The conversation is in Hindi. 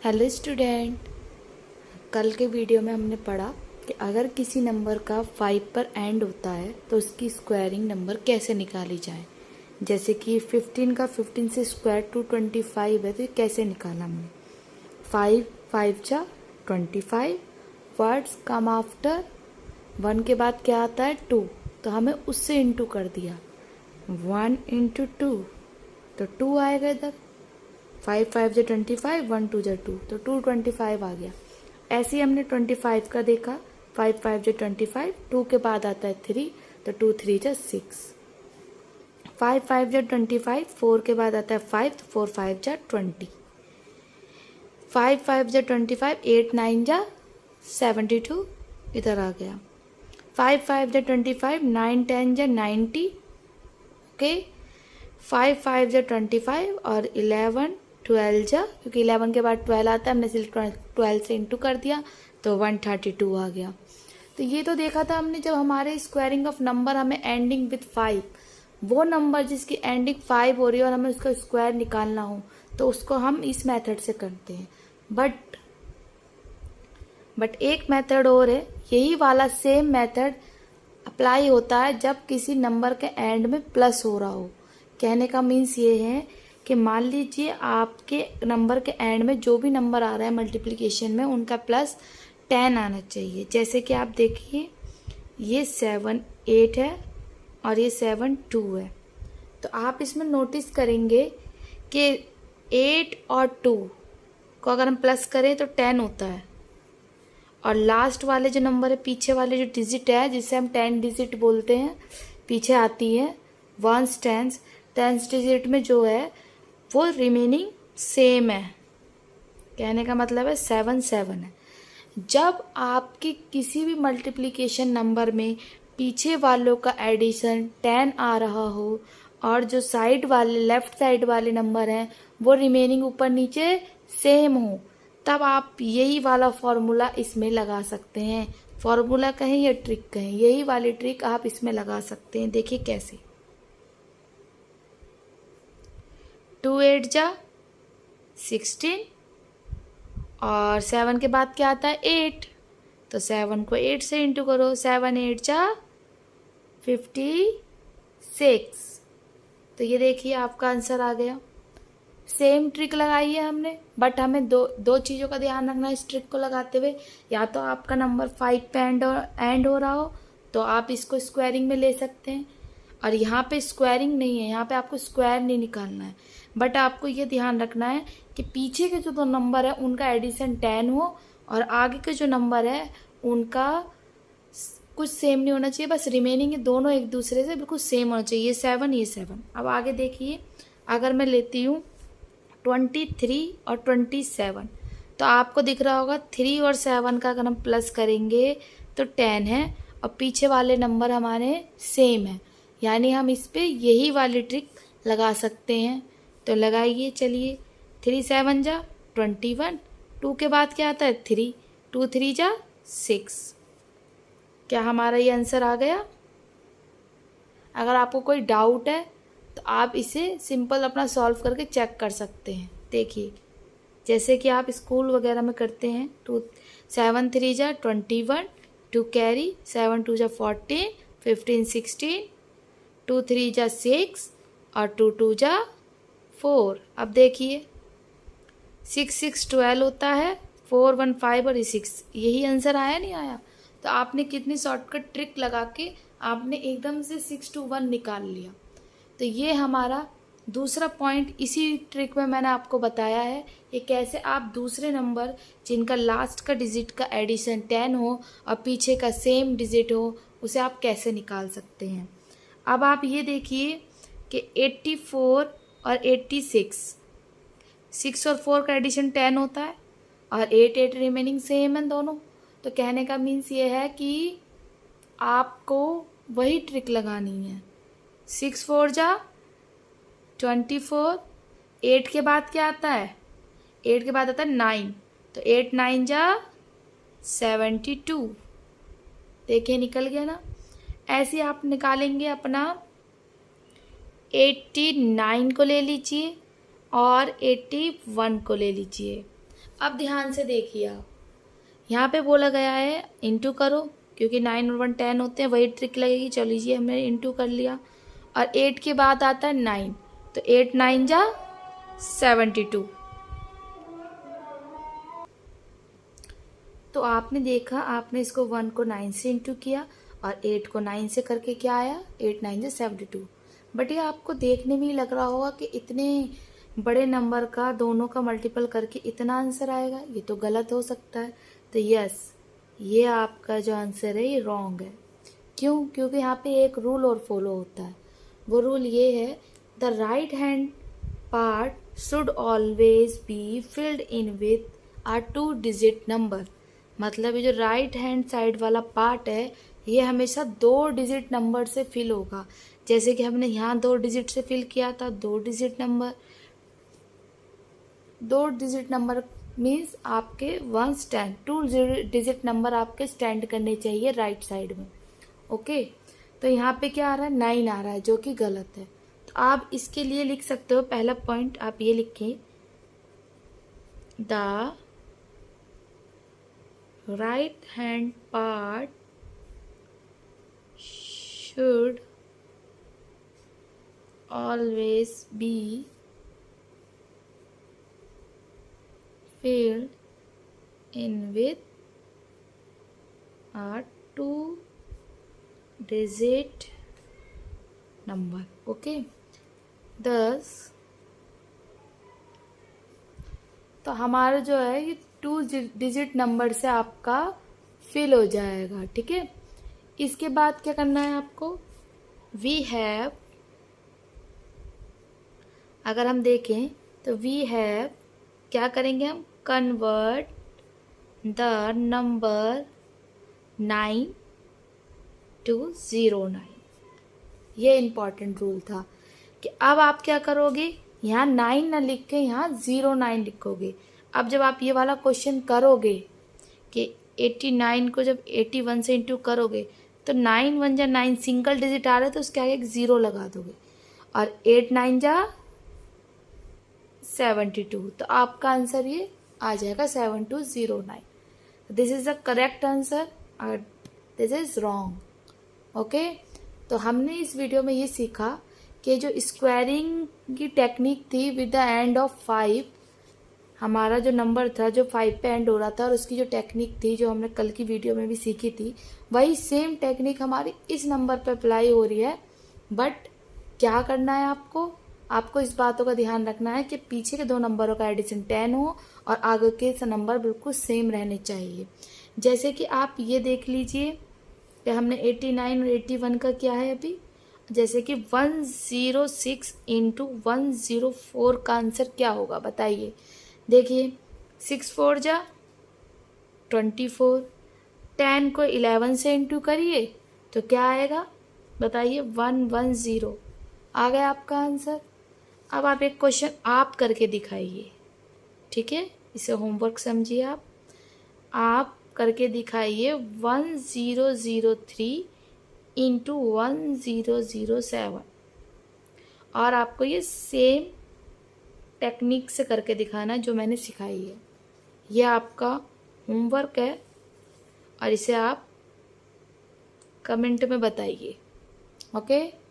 Hello student. कल के वीडियो में हमने पढ़ा कि अगर किसी नंबर का 5 पर एंड होता है तो उसकी स्क्वायरिंग नंबर कैसे निकाली जाए। जैसे कि 15 का 15 से स्क्वायर टू 25 है, तो ये कैसे निकाला हमने। 5 5 जा 25, वर्ड्स कम आफ्टर 1 के बाद क्या आता है 2, तो हमें उससे इंटू कर दिया। 1 इंटू 2 तो 2 आएगा इधर। 5 5 जा 25, 1 2 जा 2, तो 225 आ गया। ऐसे ही हमने 25 का देखा। 5 5 जा 25, 2 के बाद आता है 3, तो 2 3 जा 6। 5 5 जा 25, 4 के बाद आता है 5, तो 4 5 जा 20। 5 5 जा 25, 8 9 जा 72, इधर आ गया। 5 5 जा 25, 9 10 जा 90, ओके। 5 5 जा 25 और 11 12 जा, क्योंकि 11 के बाद 12 आता है, हमने सिर्फ 12 से इंटू कर दिया, तो 132 आ गया। तो ये तो देखा था हमने, जब हमारे स्क्वायरिंग ऑफ नंबर हमें एंडिंग विथ 5, वो नंबर जिसकी एंडिंग 5 हो रही है और हमें उसका स्क्वायर निकालना हो, तो उसको हम इस मेथड से करते हैं। बट एक मेथड और है, यही वाला सेम मेथड अप्लाई होता है जब किसी नंबर के एंड में प्लस हो रहा हो। कहने का मीन्स ये है कि मान लीजिए आपके नंबर के एंड में जो भी नंबर आ रहा है मल्टीप्लिकेशन में, उनका प्लस 10 आना चाहिए। जैसे कि आप देखिए, ये 7 8 है और ये 7 2 है, तो आप इसमें नोटिस करेंगे कि 8 और 2 को अगर हम प्लस करें तो 10 होता है, और लास्ट वाले जो नंबर है, पीछे वाले जो डिजिट है, जिसे हम 10 डिजिट बोलते हैं, पीछे आती है वंस टेंस, 10 डिजिट में जो है वो रिमेनिंग सेम है। कहने का मतलब है 7 7 है। जब आपकी किसी भी मल्टीप्लिकेशन नंबर में पीछे वालों का एडिशन 10 आ रहा हो और जो साइड वाले लेफ्ट साइड वाले नंबर हैं वो रिमेनिंग ऊपर नीचे सेम हो, तब आप यही वाला फॉर्मूला इसमें लगा सकते हैं। फॉर्मूला कहें या ट्रिक कहें, यही वाली ट्रिक आप इसमें लगा सकते हैं। देखिए कैसे। 2 8 जा 16 और 7 के बाद क्या आता है 8, तो 7 को 8 से इंटू करो। 7 8 जा 56, तो ये देखिए आपका आंसर आ गया। सेम ट्रिक लगाई है हमने, बट हमें दो चीज़ों का ध्यान रखना है इस ट्रिक को लगाते हुए। या तो आपका नंबर 5 पे एंड हो रहा हो तो आप इसको स्क्वायरिंग में ले सकते हैं, और यहाँ पे स्क्वायरिंग नहीं है, यहाँ पे आपको स्क्वायर नहीं निकालना है। बट आपको ये ध्यान रखना है कि पीछे के जो दो नंबर है उनका एडिशन 10 हो, और आगे के जो नंबर है उनका कुछ सेम नहीं होना चाहिए, बस रिमेनिंग दोनों एक दूसरे से बिल्कुल सेम होना चाहिए। ये 7 ये 7। अब आगे देखिए, अगर मैं लेती हूँ 23 और 27, तो आपको दिख रहा होगा 3 और 7 का अगर हम प्लस करेंगे तो 10 है, और पीछे वाले नंबर हमारे सेम है, यानी हम इस पे यही वाली ट्रिक लगा सकते हैं। तो लगाइए, चलिए। 3 7 जा 21, 2 के बाद क्या आता है 3, 2 3 जा 6। क्या हमारा ये आंसर आ गया? अगर आपको कोई डाउट है तो आप इसे सिंपल अपना सॉल्व करके चेक कर सकते हैं। देखिए, जैसे कि आप स्कूल वगैरह में करते हैं, 7 3 जा 21, 2 कैरी, 7 2 जा 14, 15 16, 2 3 जा 6 और 2 2 जा 4। अब देखिए 6 6 12 होता है, 4 1 5 और 6, यही आंसर आया नहीं आया? तो आपने कितनी शॉर्टकट ट्रिक लगा के आपने एकदम से 6 to 1 निकाल लिया। तो ये हमारा दूसरा पॉइंट, इसी ट्रिक में मैंने आपको बताया है कि कैसे आप दूसरे नंबर जिनका लास्ट का डिजिट का एडिशन 10 हो और पीछे का सेम डिजिट हो, उसे आप कैसे निकाल सकते हैं। अब आप ये देखिए कि 84 और 86, 6 और 4 का एडिशन 10 होता है और 8 8 रिमेनिंग सेम है दोनों। तो कहने का मीन्स ये है कि आपको वही ट्रिक लगानी है। 6 4 जा 24, 8 के बाद क्या आता है, 8 के बाद आता है 9, तो 8 9 जा 72। देखिए निकल गया ना। ऐसे आप निकालेंगे अपना 89 को ले लीजिए और 81 को ले लीजिए। अब ध्यान से देखिए आप, यहाँ पे बोला गया है इंटू करो, क्योंकि 9 और 1 10 होते हैं, वही ट्रिक लगेगी। चलो लीजिए हमने इंटू कर लिया, और 8 के बाद आता है 9, तो 8 9 जा 72। तो आपने देखा, आपने इसको 1 को 9 से इंटू किया और 8 को 9 से करके क्या आया, 8 9 जा 72। बट ये आपको देखने में ही लग रहा होगा कि इतने बड़े नंबर का दोनों का मल्टीपल करके इतना आंसर आएगा, ये तो गलत हो सकता है। तो यस, ये आपका जो आंसर है ये रॉन्ग है। क्यों? क्योंकि यहाँ पे एक रूल और फॉलो होता है। वो रूल ये है, the right hand part should always be filled in with a 2 digit number. मतलब ये जो राइट हैंड साइड वाला पार्ट है ये हमेशा 2 डिजिट नंबर से फिल होगा। जैसे कि हमने यहाँ 2 डिजिट से फिल किया था, 2 digit number, 2 digit number means आपके 1 स्टैंड, 2 डिजिट नंबर आपके स्टैंड करने चाहिए राइट साइड में। ओके, तो यहाँ पे क्या आ रहा है, 9 आ रहा है, जो कि गलत है। तो आप इसके लिए लिख सकते हो, पहला पॉइंट आप ये लिखें, the right hand part should always be filled in with a 2 digit number. Okay, thus तो हमारा जो है ये 2 डिजिट नंबर से आपका फिल हो जाएगा। ठीक है, इसके बाद क्या करना है आपको, वी हैव, अगर हम देखें तो वी हैव क्या करेंगे हम, कन्वर्ट द नंबर 9 to 09। ये इम्पॉर्टेंट रूल था कि अब आप क्या करोगे, यहाँ 9 ना लिख के यहाँ 09 लिखोगे। अब जब आप ये वाला क्वेश्चन करोगे कि 89 को जब 81 से इंटू करोगे तो 9 1 जा 9, सिंगल डिजिट आ रहा है तो उसके आगे एक 0 लगा दोगे, और 8 9 जा 72, तो आपका आंसर ये आ जाएगा 7209। This is the correct answer और दिस इज रॉन्ग। ओके, तो हमने इस वीडियो में ये सीखा कि जो स्क्वायरिंग की टेक्निक थी विद द एंड ऑफ 5, हमारा जो नंबर था जो 5 पे एंड हो रहा था और उसकी जो टेक्निक थी जो हमने कल की वीडियो में भी सीखी थी, वही सेम टेक्निक हमारी इस नंबर पे अप्लाई हो रही है। बट क्या करना है आपको इस बातों का ध्यान रखना है कि पीछे के 2 नंबरों का एडिशन 10 हो और आगे के नंबर बिल्कुल सेम रहने चाहिए। जैसे कि आप ये देख लीजिए कि हमने 89 और 81 का क्या है अभी, जैसे कि 106 इंटू 104 का आंसर क्या होगा बताइए। देखिए 6 4 जा 24, 10 को 11 से इंटू करिए तो क्या आएगा बताइए, 110 आ गया आपका आंसर। अब आप एक क्वेश्चन आप करके दिखाइए। ठीक है, इसे होमवर्क समझिए। आप करके दिखाइए 1003 इंटू 1007, और आपको ये सेम टेक्निक से करके दिखाना जो मैंने सिखाई है। ये आपका होमवर्क है और इसे आप कमेंट में बताइए। ओके।